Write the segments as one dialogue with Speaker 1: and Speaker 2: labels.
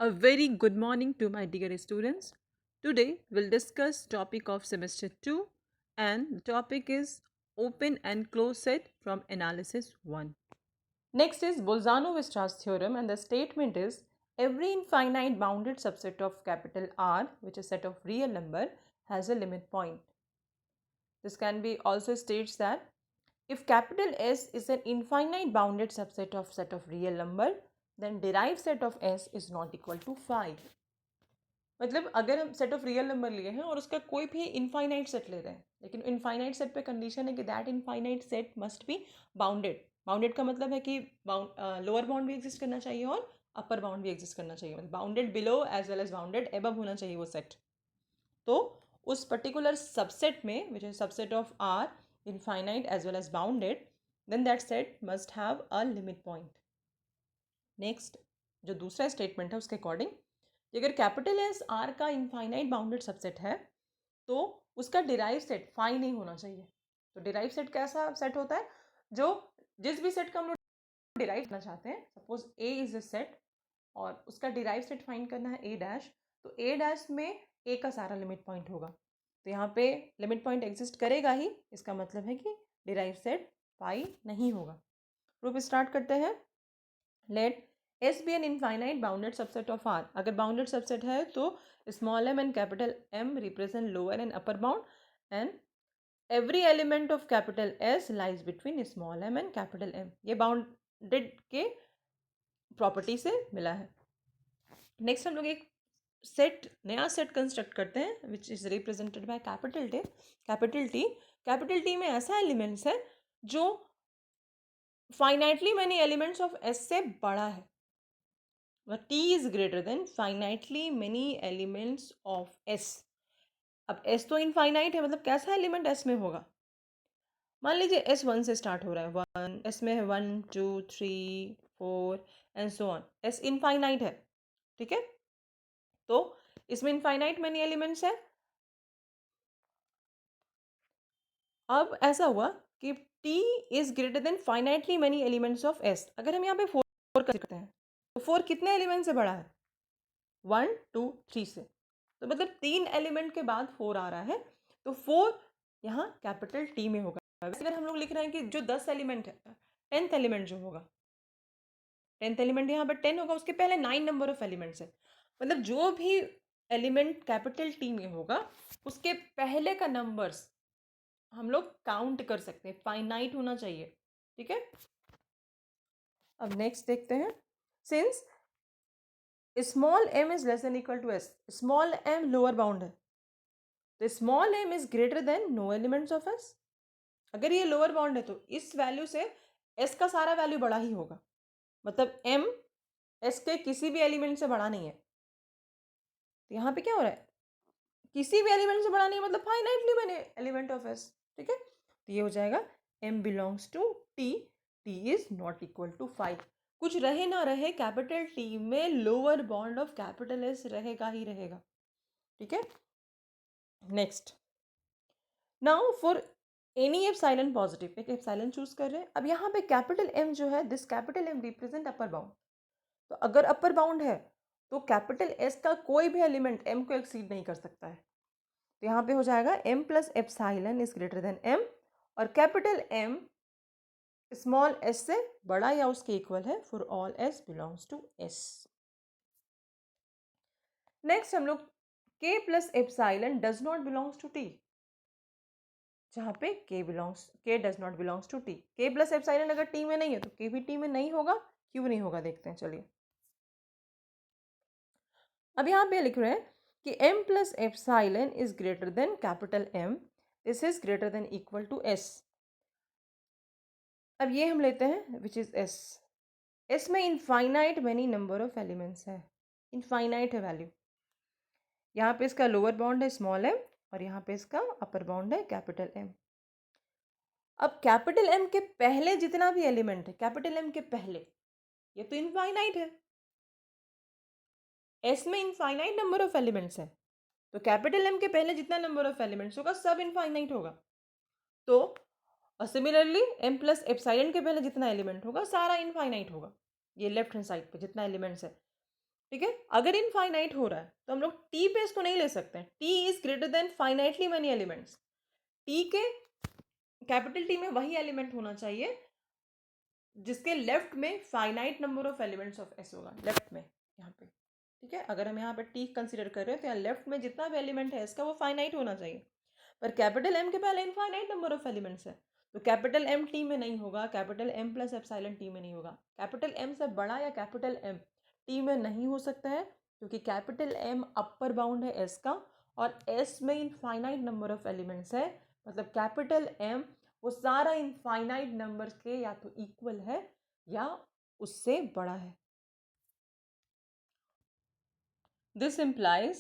Speaker 1: A very good morning to my dear students. Today we'll discuss topic of semester 2 and the topic is open and close set from analysis 1. Next is Bolzano-Weierstrass theorem and the statement is every infinite bounded subset of capital R which is set of real number has a limit point. This can be also states that if capital S is an infinite bounded subset of set of real number then derived set of S is not equal to 5. मतलब अगर हम set of real number लिए हैं और उसका कोई भी infinite set ले रहे हैं लेकिन इनफाइनाइट सेट पे कंडीशन है कि that infinite set must be bounded. Bounded का मतलब है कि लोअर बाउंड भी एग्जिस्ट करना चाहिए और अपर बाउंड भी एग्जिस्ट करना चाहिए. मतलब bounded below as well as bounded above होना चाहिए वो सेट. तो उस पर्टिकुलर सबसेट में which is subset of our infinite as well as bounded then that set must have a limit point. Next जो दूसरा स्टेटमेंट है उसके अकॉर्डिंग अगर कैपिटल एस आर का इनफाइनाइट बाउंडेड सबसेट है तो उसका डिराइव सेट फाई नहीं होना चाहिए. तो डिराइव सेट कैसा सेट होता है जो जिस भी सेट का हम लोग डिराइव करना चाहते हैं. Suppose A is a set और उसका डिराइव सेट फाइंड करना है ए डैश. तो ए डैश में ए का सारा लिमिट पॉइंट होगा. तो यहाँ पे लिमिट पॉइंट एग्जिस्ट करेगा ही. इसका मतलब है कि डिराइव सेट फाई नहीं होगा. प्रूफ स्टार्ट करते हैं. Let S be an infinite bounded subset of R. अगर bounded subset है तो small m and capital M represent lower and upper bound and every element of capital S lies between small m and capital M. ये bounded के property से मिला है. Next हम लोग एक सेट नया सेट कंस्ट्रक्ट करते हैं which is represented by capital T. Capital T capital T में ऐसा एलिमेंट्स है जो finitely many elements of S से बड़ा है. T is greater than finitely many elements of S. अब S तो इनफाइनाइट है मतलब कैसा एलिमेंट S में होगा. मान लीजिए S 1 से स्टार्ट हो रहा है. 1 S में है 1 2 3 4 and so on. S infinite है. ठीक है. तो इसमें इनफाइनाइट मैनी एलिमेंट्स है. अब ऐसा हुआ कि T is greater then finitely many elements of S. अगर हम यहाँ पे 4 करते हैं तो 4 कितने एलिमेंट से बड़ा है 1 2 3 से. तो मतलब 3 एलिमेंट के बाद 4 आ रहा है तो 4 यहाँ कैपिटल टी में होगा. अगर हम लोग लिख रहे हैं कि जो 10 एलिमेंट है 10th एलिमेंट जो होगा 10th एलिमेंट यहाँ पर 10 होगा उसके पहले 9 नंबर ऑफ एलिमेंट्स है. मतलब जो भी एलिमेंट कैपिटल टी में होगा उसके पहले का नंबर्स हम लोग काउंट कर सकते हैं. फाइनाइट होना चाहिए. ठीक है. अब नेक्स्ट देखते हैं. Since small m is less than equal to s. Small m lower bound है तो small m is greater than no elements of s. अगर ये लोअर बाउंड है तो इस वैल्यू से s का सारा वैल्यू बड़ा ही होगा. मतलब m s के किसी भी एलिमेंट से बड़ा नहीं है. तो यहाँ पे क्या हो रहा है किसी भी एलिमेंट से बड़ा नहीं है मतलब फाइनाइटली मैंने एलिमेंट ऑफ s. ठीक है. तो ये हो जाएगा m belongs to t. t is not equal to 5. कुछ रहे ना रहे कैपिटल T में lower bound of capital S रहेगा ही रहेगा. ठीक है. Next now for any epsilon positive एक एप्सिलॉन चूज कर रहे हैं. अब यहाँ पे कैपिटल M जो है this capital M represent upper bound. तो अगर अपर बाउंड है तो कैपिटल S का कोई भी एलिमेंट M को एक्सीड नहीं कर सकता है. तो यहाँ पे हो जाएगा M plus epsilon is greater than M और कैपिटल M स्मॉल s से बड़ा या उसके इक्वल है for all s belongs to s. Next हम लोग k plus epsilon does not belongs to t. जहाँ पे k does not belongs to t. k plus epsilon अगर t में नहीं है तो k भी t में नहीं होगा. क्यों नहीं होगा देखते हैं. चलिए अब यहाँ पे लिख रहे हैं कि m plus epsilon is greater than capital M. This is greater than equal to s. अब ये हम लेते हैं विच इज s. s में infinite many number of elements है. इनफाइनाइट है वैल्यू. यहाँ पे इसका लोअर बाउंड है स्मॉल m और यहाँ पे इसका अपर बाउंड है कैपिटल M. अब कैपिटल M के पहले जितना भी एलिमेंट है कैपिटल M के पहले ये तो इनफाइनाइट है. S में इनफाइनाइट नंबर ऑफ एलिमेंट्स है तो कैपिटल M के पहले जितना नंबर ऑफ एलिमेंट्स होगा सब इनफाइनाइट होगा. तो और सिमिलरली m प्लस एप्सिलॉन के पहले जितना एलिमेंट होगा सारा इनफाइनाइट होगा. ये लेफ्ट हैंड साइड पे जितना एलिमेंट्स है. ठीक है, अगर इनफाइनाइट हो रहा है तो हम लोग टी पे इसको नहीं ले सकते हैं। T is greater then finitely many elements. T के कैपिटल टी में वही एलिमेंट होना चाहिए जिसके लेफ्ट में finite number of elements of S होगा, लेफ्ट में यहाँ पे। ठीक है, अगर हम यहाँ पे टी कंसीडर कर रहे हैं तो यहाँ लेफ्ट में जितना भी एलिमेंट है इसका वो फाइनाइट होना चाहिए, पर कैपिटल एम के पहले इनफाइनाइट नंबर ऑफ एलिमेंट्स है, तो कैपिटल एम टी में नहीं होगा, capital M plus epsilon T में नहीं होगा। कैपिटल एम से बड़ा या कैपिटल एम टी में नहीं हो सकता है, क्योंकि कैपिटल एम अपर बाउंड है एस का, और एस में इनफाइनाइट नंबर ऑफ एलिमेंट्स है, मतलब कैपिटल एम वो सारा इनफाइनाइट नंबर्स के या तो इक्वल है या उससे बड़ा है। This implies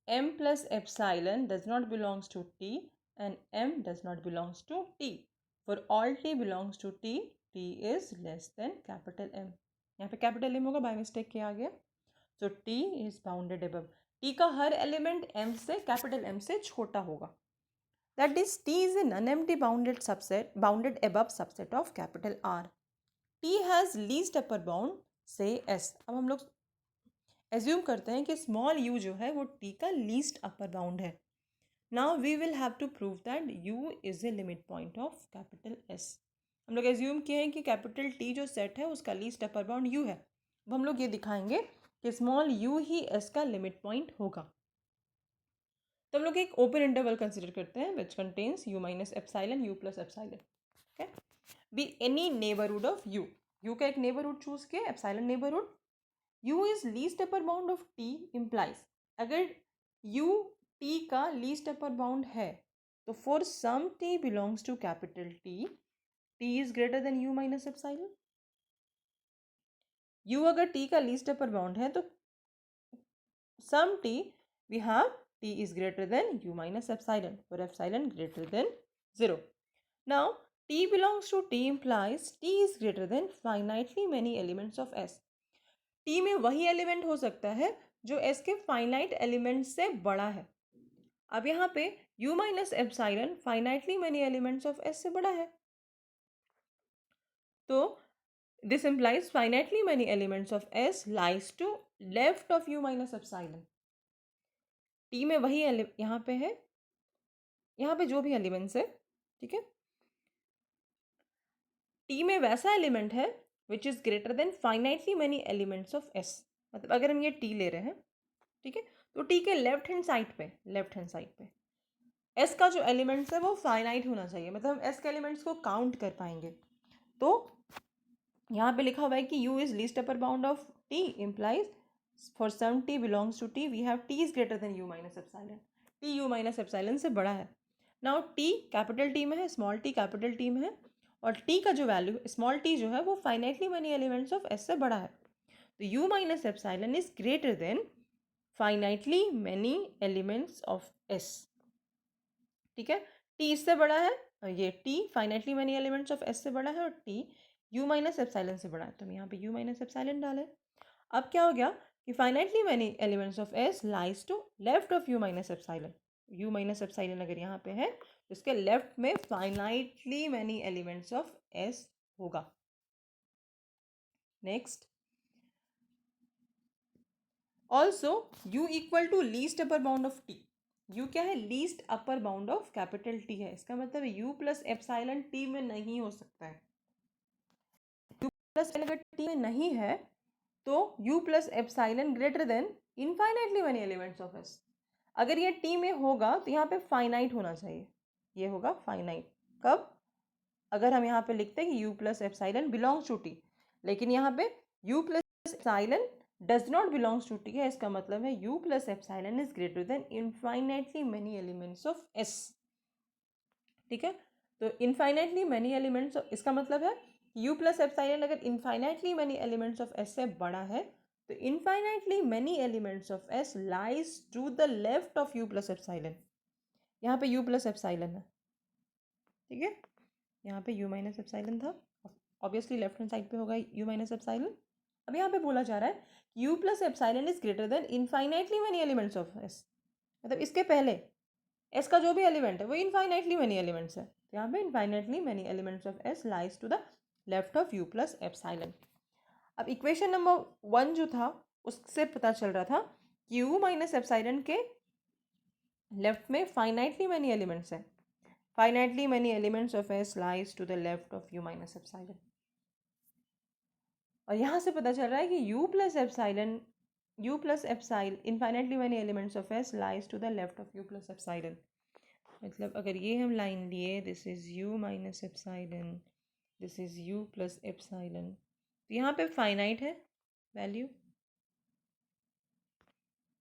Speaker 1: m plus epsilon does not belongs to t and m does not belongs to t. For all t belongs to t, t is less than capital M. यहाँ पे कैपिटल M होगा, by mistake किया गया, so t is bounded above. t का हर element m से capital M से छोटा होगा. That is, t is a non-empty bounded above subset of capital R. t has least upper bound, say S. अब हम लोग एज्यूम करते हैं कि स्मॉल u जो है वो t का लीस्ट अपर बाउंड है. Now we will have to prove that u is a limit point of capital S. हम लोग एज्यूम किए हैं कि कैपिटल T जो सेट है उसका लीस्ट अपर बाउंड u है. अब हम लोग ये दिखाएंगे कि स्मॉल u ही S का लिमिट पॉइंट होगा. तो हम लोग एक ओपन इंटरवल कंसिडर करते हैं which contains u minus epsilon u plus epsilon. Okay, be any neighbourhood of u का एक नेबरहुड चूज किया, epsilon neighbourhood. u is least upper bound of t implies, अगर u t का least upper bound है तो for some t belongs to capital T, t is greater than u minus epsilon. u अगर t का least upper bound है तो some t we have t is greater than u minus epsilon, for epsilon greater than 0. Now t belongs to t implies t is greater than finitely many elements of S. T में वही element हो सकता है जो S के finite element से बड़ा है. अब यहाँ पे u minus epsilon finitely many elements of S से बड़ा है, तो this implies finitely many elements of S lies to left of u minus epsilon. T में वही यहाँ पे है, यहाँ पे जो भी एलिमेंट्स है, ठीक है, टी में वैसा एलिमेंट है which is greater then finitely many elements of S. मतलब अगर हम ये टी ले रहे हैं, ठीक है, तो टी के लेफ्ट हैंड साइड पे एस का जो एलिमेंट्स है वो फाइनाइट होना चाहिए, मतलब हम एस के एलिमेंट्स को काउंट कर पाएंगे. तो यहाँ पे लिखा हुआ है कि u is least upper bound of t implies for some t belongs to t we have t is greater than u minus epsilon. t u minus epsilon से बड़ा है. नाउ t कैपिटल t में है, small t capital t में है, और t का जो वैल्यू स्मॉल t जो है वो finitely many elements of s से बड़ा है. तो u minus epsilon is greater then finitely many elements of s. ठीक है, t इससे बड़ा है, ये t finitely many elements of s से बड़ा है, और t u माइनस एप्सिलॉन से बड़ा है, तो हम यहाँ पे u माइनस एप्सिलॉन डालें. अब क्या हो गया कि finitely many elements of s lies to left of u minus epsilon. u minus epsilon अगर यहाँ पे है तो इसके लेफ्ट में finitely many elements of s होगा. Next, also u equal to least upper bound of t. u क्या है, least upper bound of capital T है, इसका मतलब u प्लस एप्सिलॉन t में नहीं हो सकता है. u प्लस अगर t में नहीं है तो u plus epsilon greater than infinitely many elements of s. अगर ये t में होगा तो यहाँ पे फाइनाइट होना चाहिए, ये होगा फाइनाइट. कब, अगर हम यहाँ पे लिखते हैं कि u plus epsilon belongs to t, लेकिन यहाँ पे u plus epsilon does not belongs to t है, इसका मतलब है u plus epsilon is greater than infinitely many elements of s. ठीक है, तो इनफाइनाइटली मैनी एलिमेंट्स, इसका मतलब है u प्लस एप्सिलॉन अगर infinitely many elements of s से बड़ा है तो infinitely many elements of s lies to the left of u plus epsilon. यहाँ पे u प्लस एप्सिलॉन है, ठीक है, यहाँ पे u माइनस एप्सिलॉन था, ऑब्वियसली लेफ्ट हैंड साइड पे होगा u माइनस एप्सिलॉन. अब यहाँ पे बोला जा रहा है u plus epsilon is greater than infinitely many elements of s. मतलब इसके पहले s का जो भी एलिमेंट है वो इनफाइनाइटली मैनी एलिमेंट्स है, तो यहाँ पे infinitely many elements of s lies to the left of u plus epsilon. अब इक्वेशन नंबर 1 जो था उससे पता चल रहा था कि U माइनस एप्साइलन के लेफ्ट में फाइनाइटली मैनी एलिमेंट्स हैं. Finitely many elements of S lies to the left of U minus epsilon. और यहाँ से पता चल रहा है कि U plus epsilon infinitely many elements of S lies to the left of U plus epsilon. मतलब अगर ये हम लाइन लिए, this is U minus epsilon, this is U plus epsilon, तो यहाँ पे फाइनाइट है वैल्यू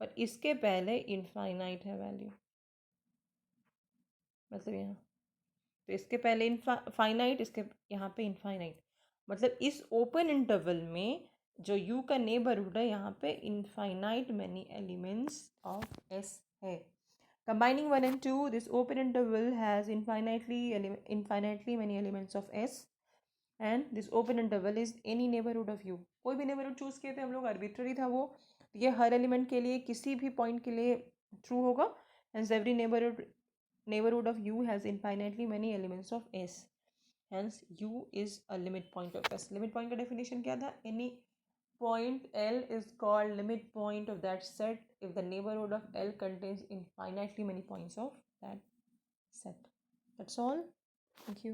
Speaker 1: और इसके पहले इनफाइनाइट है वैल्यू. मतलब यहाँ तो इसके पहले फाइनाइट, इसके यहाँ पे इनफाइनाइट. मतलब इस ओपन इंटरवल में जो U का नेबरहुड है यहाँ पे infinite many elements of S है. Combining 1 and 2, this open interval has infinitely many elements of S, and this open interval is any neighborhood of U. कोई भी neighborhood चूज किए थे हम लोग, arbitrary था वो. ये हर एलिमेंट के लिए किसी भी पॉइंट के लिए ट्रू होगा. Hence every neighborhood of U has infinitely many elements of S. Hence U is a limit point of S. Limit point का definition क्या था? Any point L is called limit point of that set if the neighborhood of L contains infinitely many points of that set. That's all. Thank you.